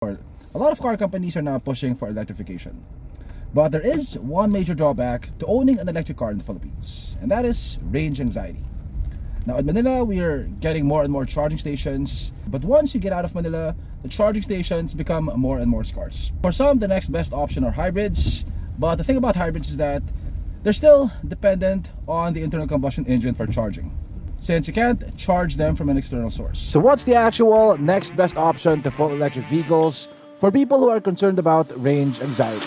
A lot of car companies are now pushing for electrification. But there is one major drawback to owning an electric car in the Philippines, and that is range anxiety. Now in Manila, we are getting more and more charging stations, but once you get out of Manila, the charging stations become more and more scarce. For some, the next best option are hybrids, but the thing about hybrids is that they're still dependent on the internal combustion engine for charging, since you can't charge them from an external source. So what's the actual next best option to full electric vehicles for people who are concerned about range anxiety?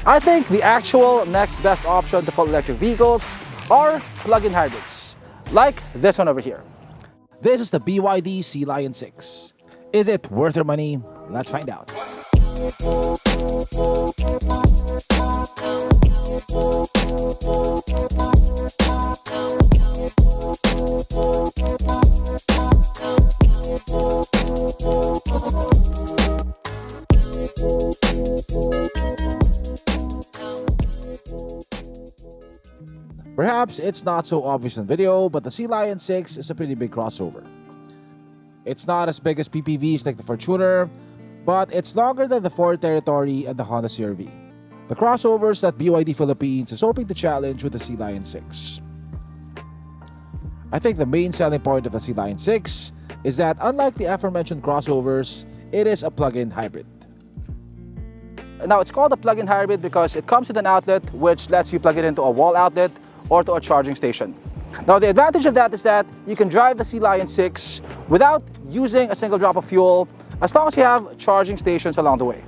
I think the actual next best option to full electric vehicles are plug-in hybrids, like this one over here. This is the BYD Sealion 6. Is it worth your money? Let's find out. Perhaps it's not so obvious in video, but the Sealion 6 is a pretty big crossover. It's not as big as PPVs like the Fortuner, but it's longer than the Ford Territory and the Honda CR-V, the crossovers that BYD Philippines is hoping to challenge with the Sealion 6. I think the main selling point of the Sealion 6 is that unlike the aforementioned crossovers, it is a plug-in hybrid. Now it's called a plug-in hybrid because it comes with an outlet which lets you plug it into a wall outlet or to a charging station. Now the advantage of that is that you can drive the Sealion 6 without using a single drop of fuel as long as you have charging stations along the way.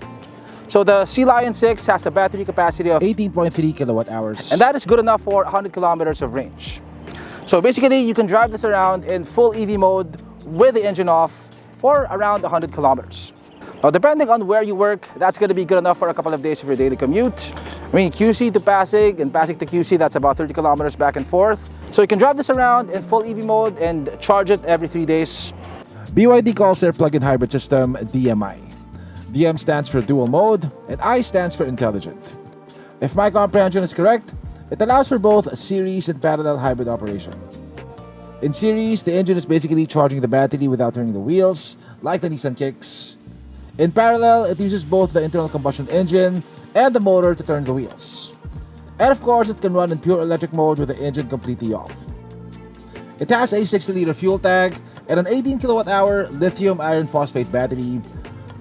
So the Sealion 6 has a battery capacity of 18.3 kilowatt hours, and that is good enough for 100 kilometers of range. So basically you can drive this around in full EV mode with the engine off for around 100 kilometers. Now depending on where you work, that's going to be good enough for a couple of days of your daily commute. I mean, QC to Pasig and Pasig to QC, that's about 30 kilometers back and forth. So you can drive this around in full EV mode and charge it every 3 days. BYD calls their plug-in hybrid system DMI. DM stands for dual mode and I stands for intelligent. If my comprehension is correct, it allows for both series and parallel hybrid operation. In series, the engine is basically charging the battery without turning the wheels, like the Nissan Kicks. In parallel, it uses both the internal combustion engine and the motor to turn the wheels. And of course, it can run in pure electric mode with the engine completely off. It has a 60-liter fuel tank and an 18 kilowatt-hour lithium iron phosphate battery,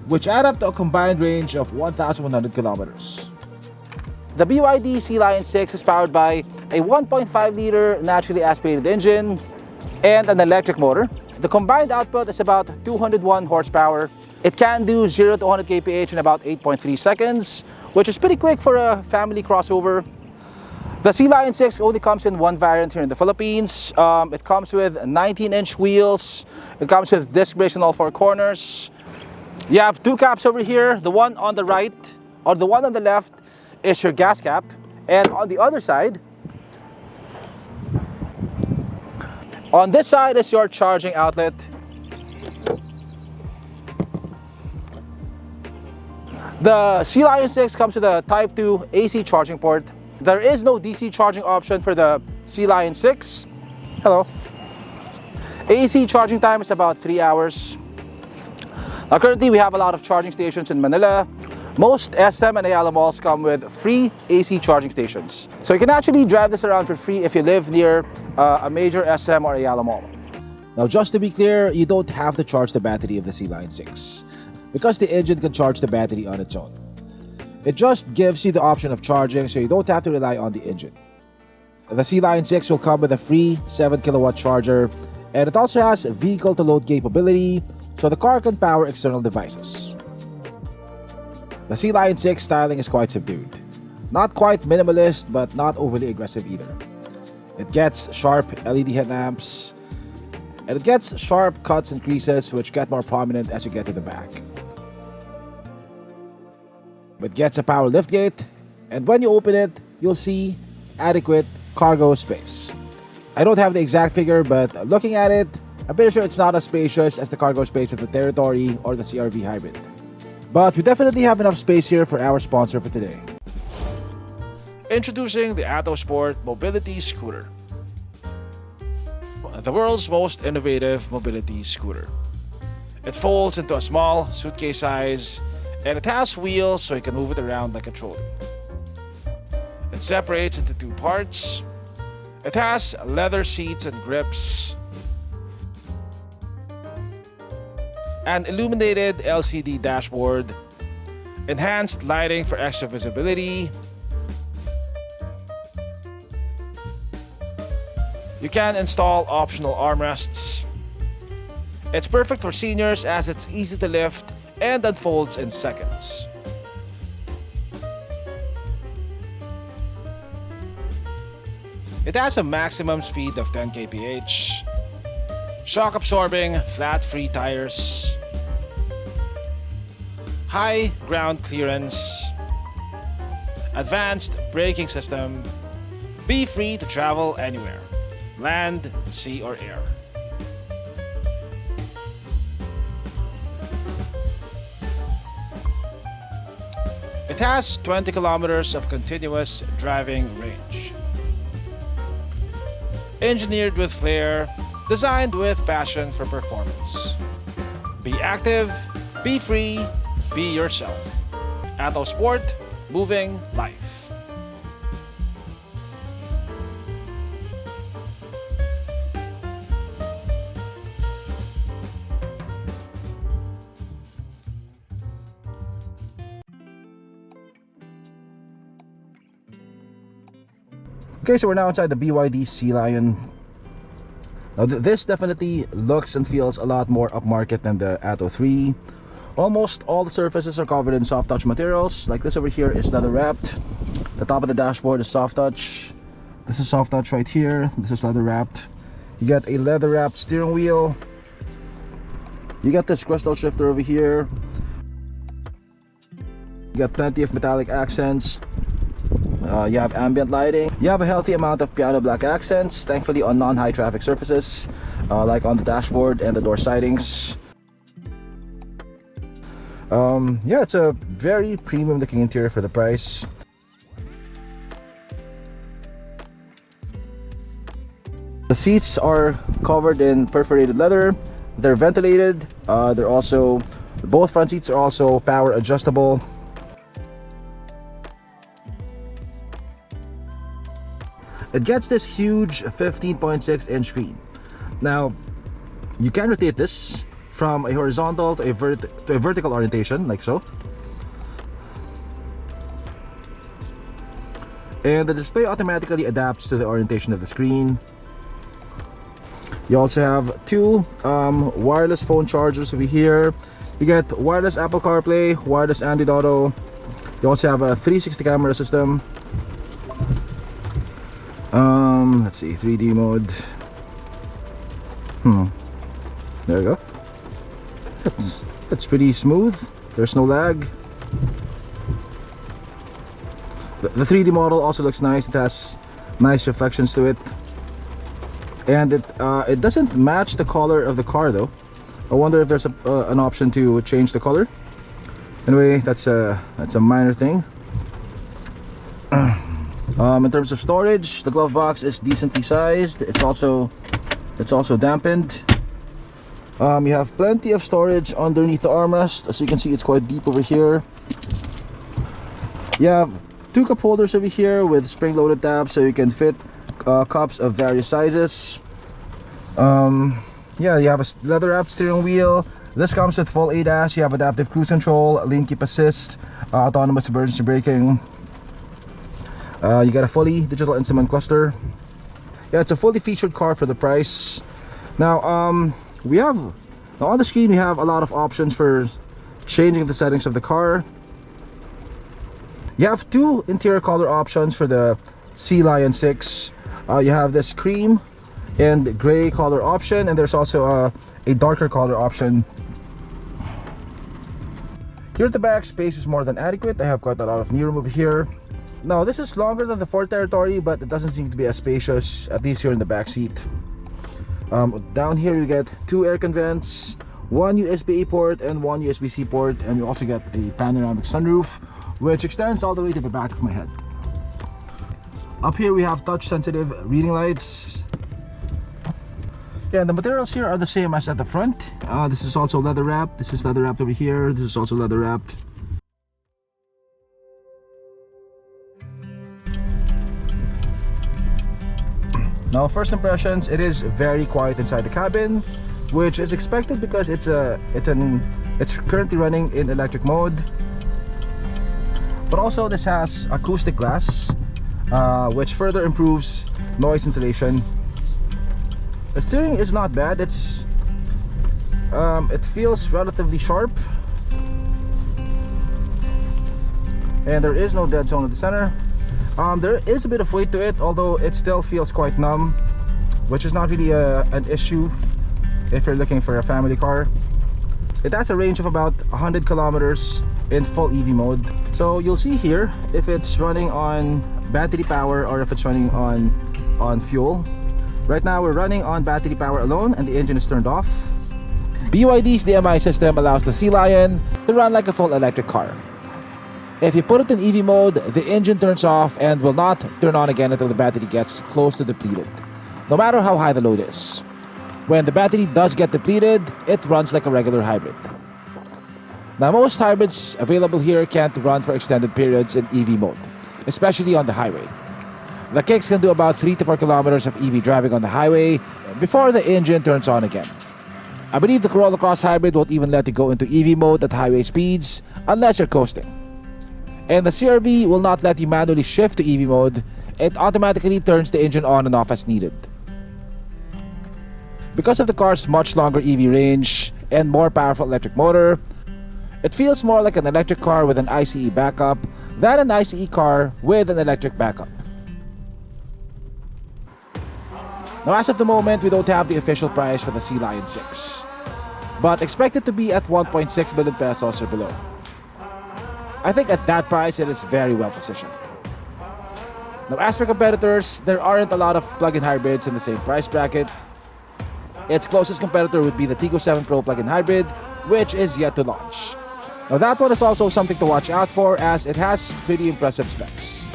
which add up to a combined range of 1,100 kilometers. The BYD Sealion 6 is powered by a 1.5-liter naturally aspirated engine and an electric motor. The combined output is about 201 horsepower. It can do 0 to 100 kph in about 8.3 seconds, which is pretty quick for a family crossover. The Sealion 6 only comes in one variant here in the Philippines. It comes with 19-inch wheels. It comes with disc brakes in all four corners. You have two caps over here. The one on the right, or the one on the left, is your gas cap. And on the other side, on this side is your charging outlet. The Sealion 6 comes with a Type 2 AC charging port. There is no DC charging option for the Sealion 6. Hello. AC charging time is about 3 hours. Now currently we have a lot of charging stations in Manila. Most SM and Ayala malls come with free AC charging stations. So you can actually drive this around for free if you live near a major SM or Ayala mall. Now just to be clear, you don't have to charge the battery of the Sealion 6, because the engine can charge the battery on its own. It just gives you the option of charging so you don't have to rely on the engine. The Sealion 6 will come with a free 7 kilowatt charger, and it also has vehicle to load capability so the car can power external devices. The Sealion 6 styling is quite subdued. Not quite minimalist, but not overly aggressive either. It gets sharp LED headlamps, and it gets sharp cuts and creases which get more prominent as you get to the back. It gets a power liftgate, and when you open it, you'll see adequate cargo space. I don't have the exact figure, but looking at it, I'm pretty sure it's not as spacious as the cargo space of the Territory or the CR-V Hybrid. But we definitely have enough space here for our sponsor for today. Introducing the Atto Sport Mobility Scooter. The world's most innovative mobility scooter. It folds into a small suitcase size and it has wheels so you can move it around like a trolley. It separates into two parts. It has leather seats and grips, an illuminated LCD dashboard, enhanced lighting for extra visibility. You can install optional armrests. It's perfect for seniors as it's easy to lift and unfolds in seconds. It has a maximum speed of 10 kph, shock absorbing flat free tires, high ground clearance, advanced braking system. Be free to travel anywhere, land, sea or air. It has 20 kilometers of continuous driving range. Engineered with flair, designed with passion for performance. Be active, be free, be yourself. Atto Sport, moving life. Okay, so we're now inside the BYD Sealion. Now this definitely looks and feels a lot more upmarket than the Atto 3. Almost all the surfaces are covered in soft touch materials. Like this over here is leather wrapped. The top of the dashboard is soft touch. This is soft touch right here. This is leather wrapped. You get a leather wrapped steering wheel. You got this crystal shifter over here. You got plenty of metallic accents. You have ambient lighting. You have a healthy amount of piano black accents, thankfully on non-high traffic surfaces, like on the dashboard and the door sidings. Yeah, it's a very premium looking interior for the price. The seats are covered in perforated leather. They're ventilated. Both front seats are also power adjustable. It gets this huge 15.6-inch screen. Now, you can rotate this from a horizontal to a vertical orientation, like so. And the display automatically adapts to the orientation of the screen. You also have two wireless phone chargers over here. You get wireless Apple CarPlay, wireless Android Auto. You also have a 360 camera system. Let's see, 3D mode. There we go. It's pretty smooth. There's no lag. The 3D model also looks nice. It has nice reflections to it, and it doesn't match the color of the car though. I wonder if there's an option to change the color. Anyway, that's a minor thing. In terms of storage, the glove box is decently sized. It's also dampened. You have plenty of storage underneath the armrest. As you can see, it's quite deep over here. You have two cup holders over here with spring-loaded tabs, so you can fit cups of various sizes. Yeah, you have a leather-wrapped steering wheel. This comes with full ADAS. You have adaptive cruise control, lane keep assist, autonomous emergency braking. You got a fully digital instrument cluster. Yeah, it's a fully featured car for the price. Now, on the screen we have a lot of options for changing the settings of the car. You have two interior color options for the Sealion 6. You have this cream and gray color option, and there's also a darker color option. Here at the back, space is more than adequate. I have quite a lot of knee room over here. Now this is longer than the Ford Territory, but it doesn't seem to be as spacious, at least here in the back seat. Down here you get 2 air vents, 1 USB-A port and 1 USB-C port, and you also get a panoramic sunroof which extends all the way to the back of my head. Up here we have touch sensitive reading lights. Yeah, and the materials here are the same as at the front. This is also leather wrapped. This is leather wrapped over here. This is also leather wrapped. Now, first impressions, it is very quiet inside the cabin, which is expected because it's currently running in electric mode. But also this has acoustic glass, which further improves noise insulation. The steering is not bad. It feels relatively sharp, and there is no dead zone at the center. There is a bit of weight to it, although it still feels quite numb, which is not really an issue if you're looking for a family car. It has a range of about 100 kilometers in full EV mode. So you'll see here if it's running on battery power or if it's running on fuel. Right now we're running on battery power alone and the engine is turned off. BYD's DMI system allows the Sea Lion to run like a full electric car. If you put it in EV mode, the engine turns off and will not turn on again until the battery gets close to depleted, no matter how high the load is. When the battery does get depleted, it runs like a regular hybrid. Now, most hybrids available here can't run for extended periods in EV mode, especially on the highway. The Kicks can do about 3 to 4 kilometers of EV driving on the highway before the engine turns on again. I believe the Corolla Cross Hybrid won't even let you go into EV mode at highway speeds unless you're coasting. And the CR-V will not let you manually shift to EV mode. It automatically turns the engine on and off as needed. Because of the car's much longer EV range and more powerful electric motor, it feels more like an electric car with an ICE backup than an ICE car with an electric backup. Now, as of the moment, we don't have the official price for the Sea Lion 6, but expect it to be at 1.6 billion pesos or below. I think at that price, it is very well positioned. Now, as for competitors, there aren't a lot of plug-in hybrids in the same price bracket. Its closest competitor would be the Tiggo 7 Pro plug-in hybrid, which is yet to launch. Now, that one is also something to watch out for as it has pretty impressive specs.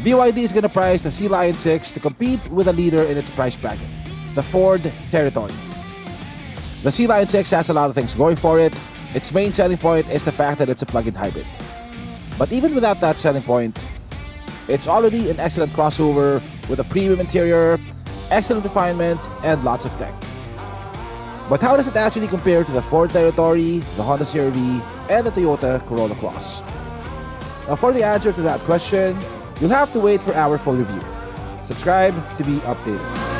BYD is going to price the Sea Lion 6 to compete with a leader in its price bracket, the Ford Territory. The Sea Lion 6 has a lot of things going for it. Its main selling point is the fact that it's a plug-in hybrid. But even without that selling point, it's already an excellent crossover with a premium interior, excellent refinement, and lots of tech. But how does it actually compare to the Ford Territory, the Honda CR-V, and the Toyota Corolla Cross? Now, for the answer to that question, you'll have to wait for our full review. Subscribe to be updated.